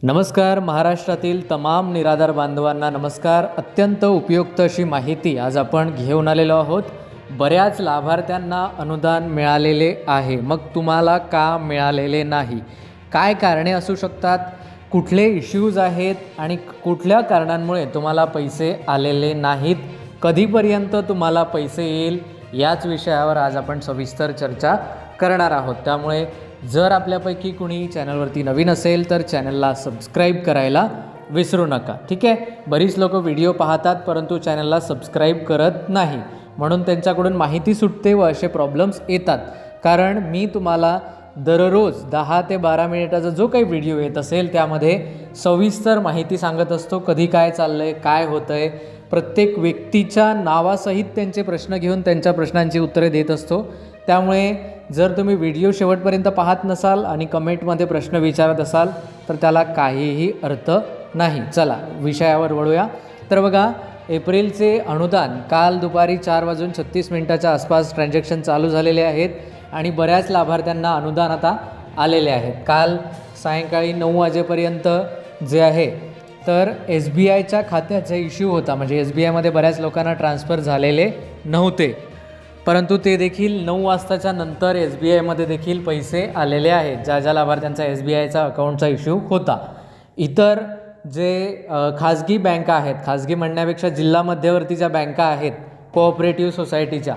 नमस्कार. महाराष्ट्रातील तमाम निराधार बांधवांना नमस्कार. अत्यंत उपयुक्त अशी माहिती आज आपण घेऊन आलेलो आहोत. बऱ्याच लाभार्थ्यांना अनुदान मिळालेले आहे, मग तुम्हाला का मिळालेले नाही, काय कारणे असू शकतात, कुठले इश्यूज आहेत आणि कुठल्या कारणांमुळे तुम्हाला पैसे आलेले नाहीत, कधीपर्यंत तुम्हाला पैसे येईल, याच विषयावर आज आपण सविस्तर चर्चा करणार आहोत. त्यामुळे जर आपल्यापैकी कुणी चॅनलवरती नवीन असेल तर चॅनलला सबस्क्राईब करायला विसरू नका. ठीक आहे. बरीच लोक व्हिडिओ पाहतात परंतु चॅनलला सबस्क्राईब करत नाही, म्हणून त्यांच्याकडून माहिती सुटते व असे प्रॉब्लेम्स येतात. कारण मी तुम्हाला दररोज 10 ते 12 मिनिटाचा जो काही व्हिडिओ येत असेल त्यामध्ये सविस्तर माहिती सांगत असतो. कधी काय चाललं आहे, काय होतं आहे, प्रत्येक व्यक्तीच्या नावासहित त्यांचे प्रश्न घेऊन त्यांच्या प्रश्नांची उत्तरे देत असतो. त्यामुळे जर तुम्ही व्हिडिओ शेवटपर्यंत पाहत नसाल आणि कमेंटमध्ये प्रश्न विचारत असाल तर त्याला काहीही अर्थ नाही. चला विषयावर वळूया. तर बघा, एप्रिलचे अनुदान काल दुपारी 4:36 आसपास ट्रान्झॅक्शन चालू झालेले आहेत आणि बऱ्याच लाभार्थ्यांना अनुदान आता आलेले आहेत. काल सायंकाळी 9 वाजेपर्यंत जे आहे तर SBIच्या खात्याचा इश्यू होता, म्हणजे SBIमध्ये बऱ्याच लोकांना ट्रान्सफर झालेले नव्हते, परंतु ते देखील 9 वाजताच्या नंतर SBIमध्ये देखील पैसे आलेले आहेत ज्या ज्या लाभार्थ्यांचा SBIचा अकाउंटचा इश्यू होता. इतर जे खाजगी बँका आहेत, खाजगी म्हणण्यापेक्षा जिल्हा मध्यवर्तीच्या बँका आहेत कोऑपरेटिव्ह सोसायटीच्या,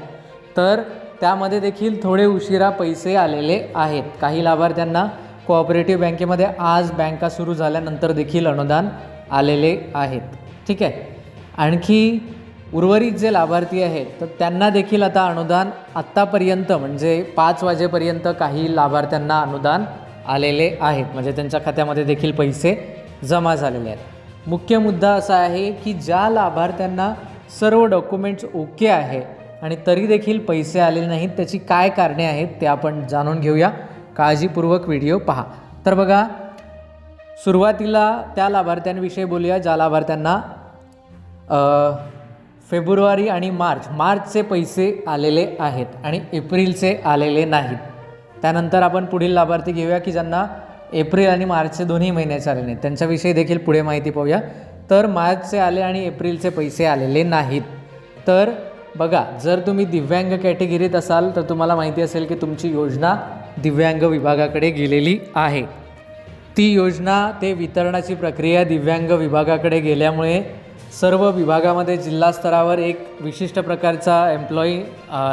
तर त्यामध्ये देखील थोडे उशिरा पैसे आलेले आहेत. काही लाभार्थ्यांना कोऑपरेटिव्ह बँकेमध्ये आज बँका सुरू झाल्यानंतर देखील अनुदान आलेले आहेत. ठीक आहे. आणखी उर्वरित जे लाभार्थी आहेत तर त्यांना देखील आता अनुदान आत्तापर्यंत म्हणजे 5 वाजेपर्यंत काही लाभार्थ्यांना अनुदान आलेले आहेत, म्हणजे त्यांच्या खात्यामध्ये देखील पैसे जमा झालेले आहेत. मुख्य मुद्दा असा आहे की ज्या लाभार्थ्यांना सर्व डॉक्युमेंट्स ओके आहे आणि तरी देखील पैसे आलेले नाहीत, त्याची काय कारणे आहेत ते आपण जाणून घेऊया. काळजीपूर्वक व्हिडिओ पहा. तर बघा, सुरुवातीला त्या लाभार्थ्यांविषयी बोलूया ज्या लाभार्थ्यांना फेब्रुवारी आणि मार्चचे पैसे आलेले आहेत आणि एप्रिलचे आलेले नाहीत. त्यानंतर आपण पुढील लाभार्थी घेऊया की ज्यांना एप्रिल आणि मार्चचे दोन्ही महिन्याचे आले नाहीत, त्यांच्याविषयी देखील पुढे माहिती पाहूया. तर मार्चचे आले आणि एप्रिलचे पैसे आलेले नाहीत. तर बघा, जर तुम्ही दिव्यांग कॅटेगरीत असाल तर तुम्हाला माहिती असेल की तुमची योजना दिव्यांग विभागाकडे गेलेली आहे. ती योजना ते वितरणाची प्रक्रिया दिव्यांग विभागाकडे गेल्यामुळे सर्व विभागामध्ये जिल्हा स्तरावर एक विशिष्ट प्रकारचा एम्प्लॉई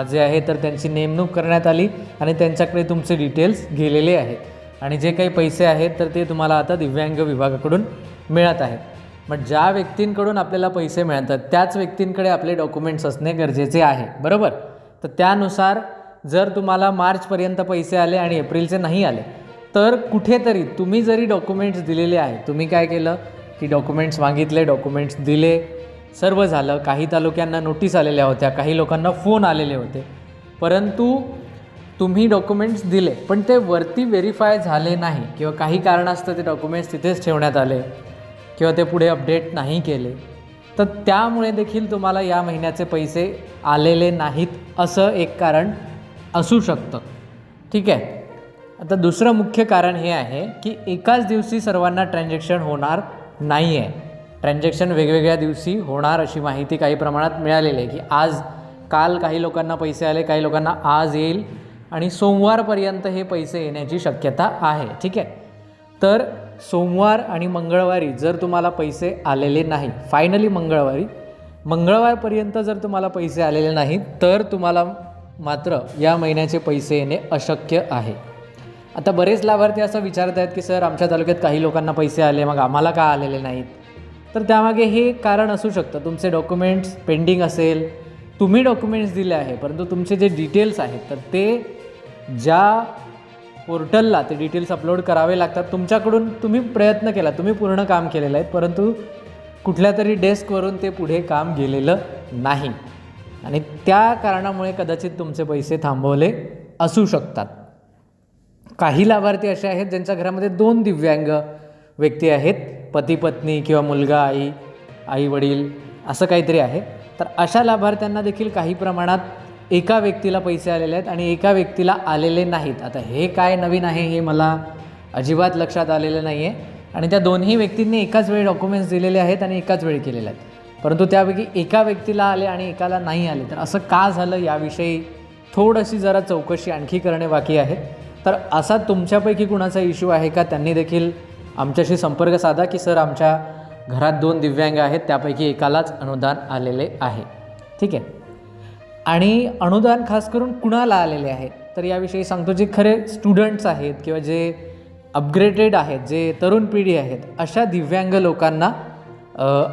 जे आहे तर त्यांची नेमणूक करण्यात आली आणि त्यांच्याकडे तुमचे डिटेल्स गेलेले आहेत आणि जे काही पैसे आहेत तर ते तुम्हाला आता दिव्यांग विभागाकडून मिळत आहेत. मग ज्या व्यक्तींकडून आपल्याला पैसे मिळतात त्याच व्यक्तींकडे आपले डॉक्युमेंट्स असणे गरजेचे आहे, बरोबर. तर त्यानुसार जर तुम्हाला मार्चपर्यंत पैसे आले आणि एप्रिलचे नाही आले तर कुठेतरी तुम्ही जरी डॉक्युमेंट्स दिलेले आहे, तुम्ही काय केलं की डॉक्युमेंट्स मागितले, डॉक्युमेंट्स दिले, सर्व झालं. काही तालुक्यांना नोटीस आलेल्या होत्या, काही लोकांना फोन आलेले होते, परंतु तुम्ही डॉक्युमेंट्स दिले पण ते वरती व्हेरीफाय झाले नाही किंवा काही कारणास्तव ते डॉक्युमेंट्स तिथेच ठेवण्यात आले किंवा ते पुढे अपडेट नाही केले, तर त्यामुळे देखील तुम्हाला या महिन्याचे पैसे आलेले नाहीत असं एक कारण असू शकतं. ठीक आहे. आता दुसरं मुख्य कारण हे आहे की एकाच दिवशी सर्वांना ट्रान्झॅक्शन होणार नाही आहे. ट्रान्झॅक्शन वेगवेगळ्या दिवशी होणार अशी माहिती काही प्रमाणात मिळालेली आहे की काल काही लोकांना पैसे आले, काही लोकांना आज येईल आणि सोमवारपर्यंत हे पैसे येण्याची शक्यता आहे. ठीक आहे. तर सोमवार आणि मंगळवारी जर तुम्हाला पैसे आलेले नाही, फायनली मंगळवारपर्यंत जर तुम्हाला पैसे आलेले नाहीत तर तुम्हाला मात्र या महिन्याचे पैसे येणे अशक्य आहे. आता बरेच लाभार्थी असं विचारत आहेत की सर, आमच्या तालुक्यात काही लोकांना पैसे आले, मग आम्हाला का आलेले नाहीत. तर त्यामागे हे कारण असू शकतं, तुमचे डॉक्युमेंट्स पेंडिंग असेल, तुम्ही डॉक्युमेंट्स दिले आहे परंतु तुमचे जे डिटेल्स आहेत तर ते ज्या पोर्टलला ते डिटेल्स अपलोड करावे लागतात, तुमच्याकडून तुम्ही प्रयत्न केला, तुम्ही पूर्ण काम केलेलं आहे, परंतु कुठल्या तरी डेस्कवरून ते पुढे काम गेलेलं नाही आणि त्या कारणामुळे कदाचित तुमचे पैसे थांबवले असू शकतात. काही लाभार्थी असे आहेत ज्यांच्या घरामध्ये 2 दिव्यांग व्यक्ती आहेत, पती पत्नी किंवा मुलगा आई वडील असं काहीतरी आहे. तर अशा लाभार्थ्यांना देखील काही प्रमाणात एका व्यक्तीला पैसे आलेले आहेत आणि एका व्यक्तीला आलेले नाहीत. आता हे काय नवीन आहे हे मला अजिबात लक्षात आलेलं नाही आहे आणि त्या दोन्ही व्यक्तींनी एकाच वेळी डॉक्युमेंट्स दिलेले आहेत आणि एकाच वेळी केलेले आहेत, परंतु त्यापैकी एका व्यक्तीला आले आणि एकाला नाही आले. तर असं का झालं याविषयी थोडीशी जरा चौकशी आणखी करणे बाकी आहे. तर असा तुमच्यापैकी कुणाचा इश्यू आहे का, त्यांनी देखील आमच्याशी संपर्क साधा की सर आमच्या घरात 2 दिव्यांग आहेत, त्यापैकी एकालाच अनुदान आलेले आहे. ठीक आहे. आणि अनुदान खास करून कुणाला आलेले आहे तर याविषयी सांगतो. जे खरे स्टुडंट्स आहेत किंवा जे अपग्रेडेड आहेत, जे तरुण पिढी आहेत, अशा दिव्यांग लोकांना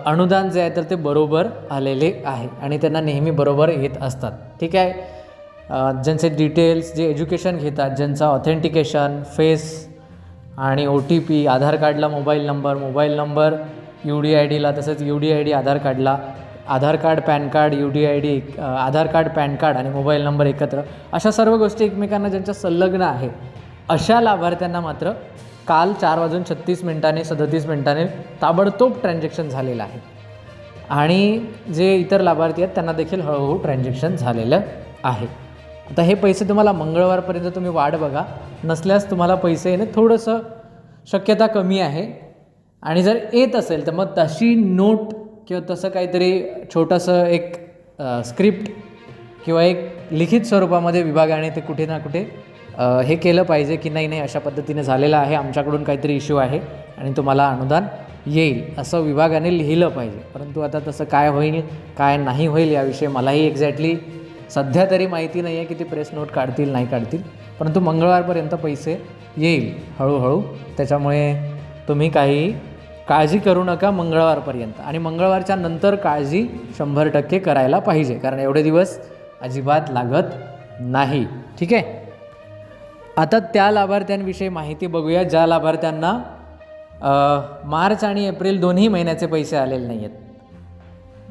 अनुदान जे आहे तर ते बरोबर आलेले आहे आणि त्यांना नेहमी बरोबर येत असतात. ठीक आहे. ज्यांचे डिटेल्स, जे एज्युकेशन घेतात, ज्यांचा ऑथेंटिकेशन, फेस आणि OTP, आधार कार्डला मोबाईल नंबर UDIDला, तसंच UDID आधार कार्डला, आधार कार्ड पॅन कार्ड UDID, आधार कार्ड पॅन कार्ड आणि मोबाईल नंबर एकत्र, अशा सर्व गोष्टी एकमेकांना ज्यांच्या संलग्न आहे अशा लाभार्थ्यांना मात्र काल 4:36 37 मिनिटांनी ताबडतोब ट्रान्झॅक्शन झालेलं आहे. आणि जे इतर लाभार्थी आहेत त्यांना देखील हळूहळू ट्रान्झॅक्शन झालेलं आहे. आता हे पैसे तुम्हाला मंगळवारपर्यंत तुम्ही वाट बघा, नसल्यास तुम्हाला पैसे येणे थोडंसं शक्यता कमी आहे. आणि जर येत असेल तर मग तशी नोट किंवा तसं काहीतरी छोटंसं एक स्क्रिप्ट किंवा एक लिखित स्वरूपामध्ये विभागाने ते कुठे ना कुठे हे केलं पाहिजे की नाही अशा पद्धतीने झालेलं आहे, आमच्याकडून काहीतरी इश्यू आहे आणि तुम्हाला अनुदान येईल असं विभागाने लिहिलं पाहिजे. परंतु आता तसं काय होईल काय नाही होईल याविषयी मलाही एक्झॅक्टली सध्या तरी माहिती नाही आहे की ते प्रेस नोट काढतील नाही काढतील, परंतु मंगळवारपर्यंत पैसे येईल हळूहळू. त्याच्यामुळे तुम्ही काही काळजी करू नका मंगळवारपर्यंत. आणि मंगळवारच्या नंतर काळजी 100% करायला पाहिजे, कारण एवढे दिवस अजिबात लागत नाही. ठीक आहे. आता त्या लाभार्थ्यांविषयी माहिती बघूया ज्या लाभार्थ्यांना मार्च आणि एप्रिल दोन्ही महिन्याचे पैसे आलेले नाही आहेत.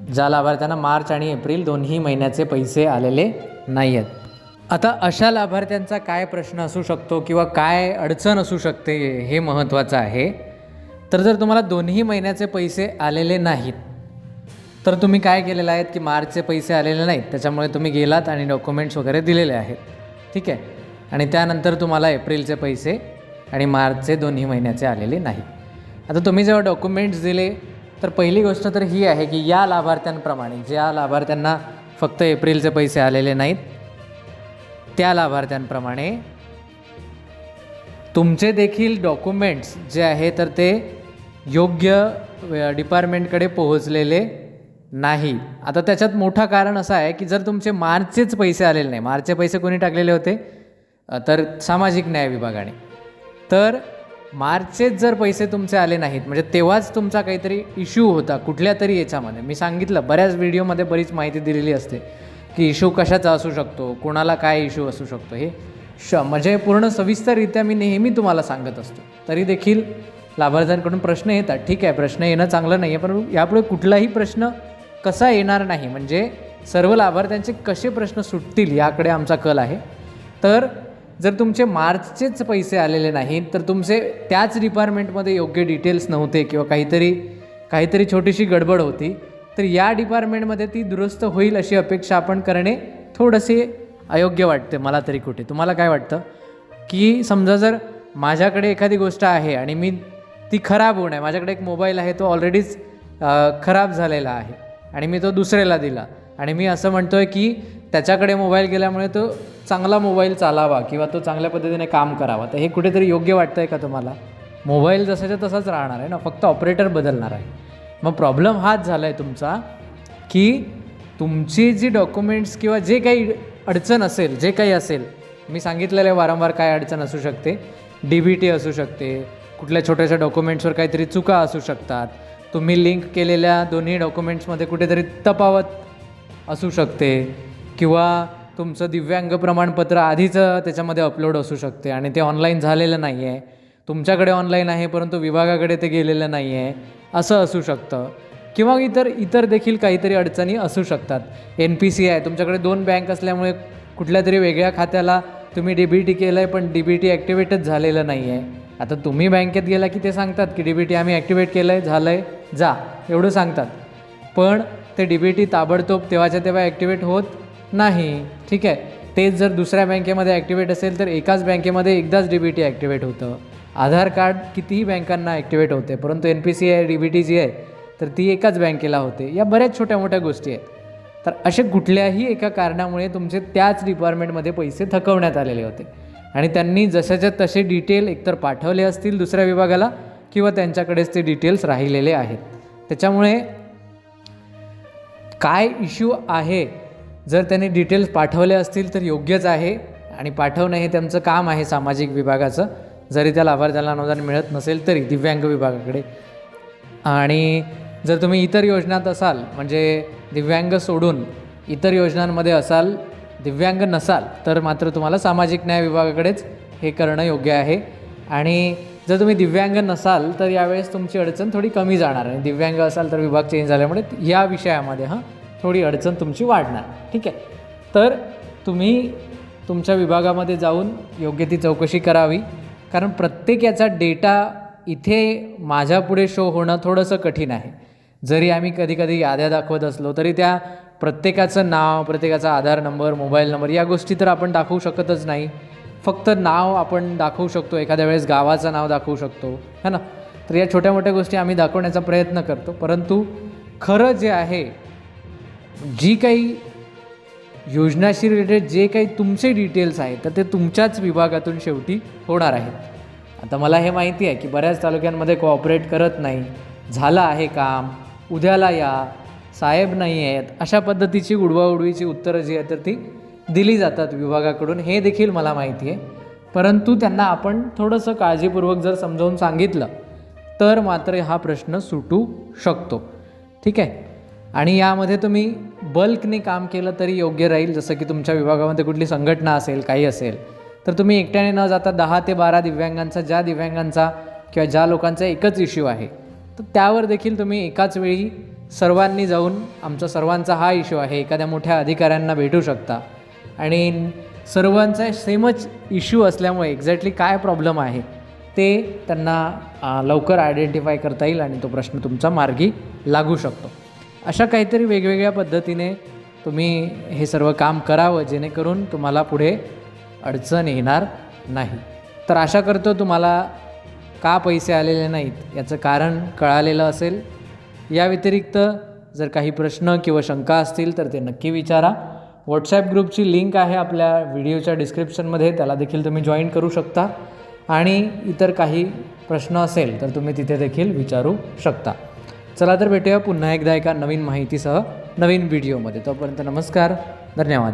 ज्या लाभार्थ्यांना मार्च आणि एप्रिल दोन्ही महिन्याचे पैसे आलेले नाही आहेत. आता अशा लाभार्थ्यांचा काय प्रश्न असू शकतो किंवा काय अडचण असू शकते हे महत्त्वाचं आहे. तर जर तुम्हाला दोन्ही महिन्याचे पैसे आलेले नाहीत तर तुम्ही काय केलेलं आहेत की मार्चचे पैसे आलेले नाहीत, त्याच्यामुळे तुम्ही गेलात आणि डॉक्युमेंट्स वगैरे दिलेले आहेत. ठीक आहे. आणि त्यानंतर तुम्हाला एप्रिलचे पैसे आणि मार्चचे दोन्ही महिन्याचे आलेले नाहीत. आता तुम्ही जेव्हा डॉक्युमेंट्स दिले तर पहिली गोष्ट तर ही आहे की या लाभार्थ्यांप्रमाणे ज्या लाभार्थ्यांना फक्त एप्रिलचे पैसे आलेले नाहीत त्या लाभार्थ्यांप्रमाणे तुमचे देखील डॉक्युमेंट्स जे आहे तर ते योग्य डिपार्टमेंटकडे पोहोचलेले नाही. आता त्याच्यात मोठं कारण असं आहे की जर तुमचे मार्चचेच पैसे आलेले नाही, मार्चचे पैसे कोणी टाकलेले होते तर सामाजिक न्याय विभागाने, तर मार्चचेच जर पैसे तुमचे आले नाहीत म्हणजे तेव्हाच तुमचा काहीतरी इश्यू होता कुठल्या तरी याच्यामध्ये. मी सांगितलं बऱ्याच व्हिडिओमध्ये बरीच माहिती दिलेली असते की इश्यू कशाचा असू शकतो, कोणाला काय इश्यू असू शकतो, हे म्हणजे पूर्ण सविस्तररित्या मी नेहमी तुम्हाला सांगत असतो. तरी देखील लाभार्थ्यांकडून प्रश्न येतात. ठीक आहे, प्रश्न येणं चांगलं नाही आहे, पण यापुढे कुठलाही प्रश्न कसा येणार नाही, म्हणजे सर्व लाभार्थ्यांचे कसे प्रश्न सुटतील याकडे आमचा कल आहे. तर जर तुमचे मार्चचेच पैसे आलेले नाहीत तर तुमचे त्याच डिपार्टमेंटमध्ये योग्य डिटेल्स नव्हते किंवा काहीतरी छोटीशी गडबड होती, तर या डिपार्टमेंटमध्ये ती दुरुस्त होईल अशी अपेक्षा आपण करणे थोडेसे अयोग्य वाटते मला तरी. कुठे तुम्हाला काय वाटतं की समजा जर माझ्याकडे एखादी गोष्ट आहे आणि मी ती खराब होऊ नये, माझ्याकडे एक मोबाईल आहे तो ऑलरेडीच खराब झालेला आहे आणि मी तो दुसऱ्याला दिला आणि मी असं म्हणतो आहे की त्याच्याकडे मोबाईल गेल्यामुळे तो चांगला मोबाईल चालावा किंवा तो चांगल्या पद्धतीने काम करावा, तर हे कुठेतरी योग्य वाटतं आहे का तुम्हाला? मोबाईल जसाच्या तसाच राहणार आहे ना, फक्त ऑपरेटर बदलणार आहे. मग प्रॉब्लेम हाच झाला आहे तुमचा की तुमची जी डॉक्युमेंट्स किंवा जे काही अडचण असेल, जे काही असेल, मी सांगितलेलं आहे वारंवार काय अडचण असू शकते. DBT असू शकते, कुठल्या छोट्याशा डॉक्युमेंट्सवर काहीतरी चुका असू शकतात, तुम्ही लिंक केलेल्या दोन्ही डॉक्युमेंट्समध्ये कुठेतरी तफावत असू शकते, किंवा तुमचं दिव्यांग प्रमाणपत्र आधीचं त्याच्यामध्ये अपलोड असू शकते आणि ते ऑनलाईन झालेलं नाही आहे, तुमच्याकडे ऑनलाईन आहे परंतु विभागाकडे ते गेलेलं नाही आहे, असं असू शकतं. किंवा इतर देखील काहीतरी अडचणी असू शकतात. NPC आहे, तुमच्याकडे 2 बँक असल्यामुळे कुठल्या तरी वेगळ्या खात्याला तुम्ही DBT केलं आहे पण DBT ॲक्टिवेटच झालेलं नाही आहे. आता तुम्ही बँकेत गेला की ते सांगतात की DBT आम्ही ॲक्टिवेट केलं आहे, झालं आहे, जा, एवढं सांगतात. पण ते DBT ताबडतोब तेव्हाच्या तेव्हा ॲक्टिवेट होत नाही. ठीक आहे. तेच जर दुसऱ्या बँकेमध्ये ॲक्टिवेट असेल तर एकाच बँकेमध्ये एकदाच DBT ॲक्टिवेट होतं आधार कार्ड कितीही बँकांना ॲक्टिवेट होते, परंतु NPCI DBT जी आहे तर ती एकाच बँकेला होते. या बऱ्याच छोट्या मोठ्या गोष्टी आहेत. तर असे कुठल्याही एका कारणामुळे तुमचे त्याच डिपार्टमेंटमध्ये पैसे थकवण्यात आलेले होते आणि त्यांनी जशाच्या तसे डिटेल एकतर पाठवले असतील दुसऱ्या विभागाला किंवा त्यांच्याकडेच ते डिटेल्स राहिलेले आहेत. त्याच्यामुळे काय इश्यू आहे, जर त्यांनी डिटेल्स पाठवले असतील तर योग्यच आहे आणि पाठवणं हे त्यांचं काम आहे सामाजिक विभागाचं, जरी त्या लाभार्थ्याला अनुदान मिळत नसेल तरी दिव्यांग विभागाकडे. आणि जर तुम्ही इतर योजनात असाल, म्हणजे दिव्यांग सोडून इतर योजनांमध्ये असाल, दिव्यांग नसाल, तर मात्र तुम्हाला सामाजिक न्याय विभागाकडेच हे करणं योग्य आहे. आणि जर तुम्ही दिव्यांग नसाल तर यावेळेस तुमची अडचण थोडी कमी जाणार आहे. दिव्यांग असाल तर विभाग चेंज झाल्यामुळे या विषयामध्ये थोडी अडचण तुमची वाढणार. ठीक आहे, तर तुम्ही तुमच्या विभागामध्ये जाऊन योग्य ती चौकशी करावी, कारण प्रत्येक याचा डेटा इथे माझ्यापुढे शो होणं थोडंसं कठीण आहे. जरी आम्ही कधी याद्या दाखवत असलो तरी त्या प्रत्येकाचं नाव, प्रत्येकाचा आधार नंबर, मोबाईल नंबर या गोष्टी तर आपण दाखवू शकतच नाही. फक्त नाव आपण दाखवू शकतो, एखाद्या वेळेस गावाचं नाव दाखवू शकतो, है ना. तर या छोट्या मोठ्या गोष्टी आम्ही दाखवण्याचा प्रयत्न करतो, परंतु खरं जे आहे, जी काही योजनाशी रिलेटेड जे काही तुमचे डिटेल्स आहेत तर ते तुमच्याच विभागातून शेवटी होणार आहेत. आता मला हे माहिती आहे की बऱ्याच तालुक्यांमध्ये कोऑपरेट करत नाही, झालं आहे काम, उद्याला या, साहेब नाही आहेत, अशा पद्धतीची उडवाउडवीची उत्तरं जी आहेत तर ती दिली जातात विभागाकडून, हे देखील मला माहिती आहे. परंतु त्यांना आपण थोडंसं काळजीपूर्वक जर समजावून सांगितलं तर मात्र हा प्रश्न सुटू शकतो. ठीक आहे, आणि यामध्ये तुम्ही बल्कने काम केलं तरी योग्य राहील. जसं की तुमच्या विभागामध्ये कुठली संघटना असेल, काही असेल, तर तुम्ही एकट्याने न जाता 10 ते 12 दिव्यांगांचा, ज्या दिव्यांगांचा किंवा ज्या लोकांचा एकच इश्यू आहे तर त्यावर देखील तुम्ही एकाच वेळी सर्वांनी जाऊन आमचा सर्वांचा हा इश्यू आहे, एखाद्या मोठ्या अधिकाऱ्यांना भेटू शकता आणि सर्वांचा सेमच इश्यू असल्यामुळे एक्झॅक्टली काय प्रॉब्लेम आहे ते त्यांना लवकर आयडेंटिफाय करता येईल आणि तो प्रश्न तुमचा मार्गी लागू शकतो. अशा काहीतरी वेगवेगळ्या पद्धतीने तुम्ही हे सर्व काम करावं, जेणेकरून तुम्हाला पुढे अडचण येणार नाही. तर आशा करतो तुम्हाला का पैसे आलेले नाहीत याचं कारण कळालेलं असेल. या व्यतिरिक्त जर काही प्रश्न किंवा शंका असतील तर ते नक्की विचारा. व्हॉट्सॲप ग्रुपची लिंक आहे आपल्या व्हिडिओच्या डिस्क्रिप्शनमध्ये, त्याला देखील तुम्ही जॉईन करू शकता आणि इतर काही प्रश्न असेल तर तुम्ही तिथे देखील विचारू शकता. चला तर भेटूया पुन्हा एकदा एका नवीन माहितीसह नवीन व्हिडिओमध्ये. तोपर्यंत नमस्कार, धन्यवाद.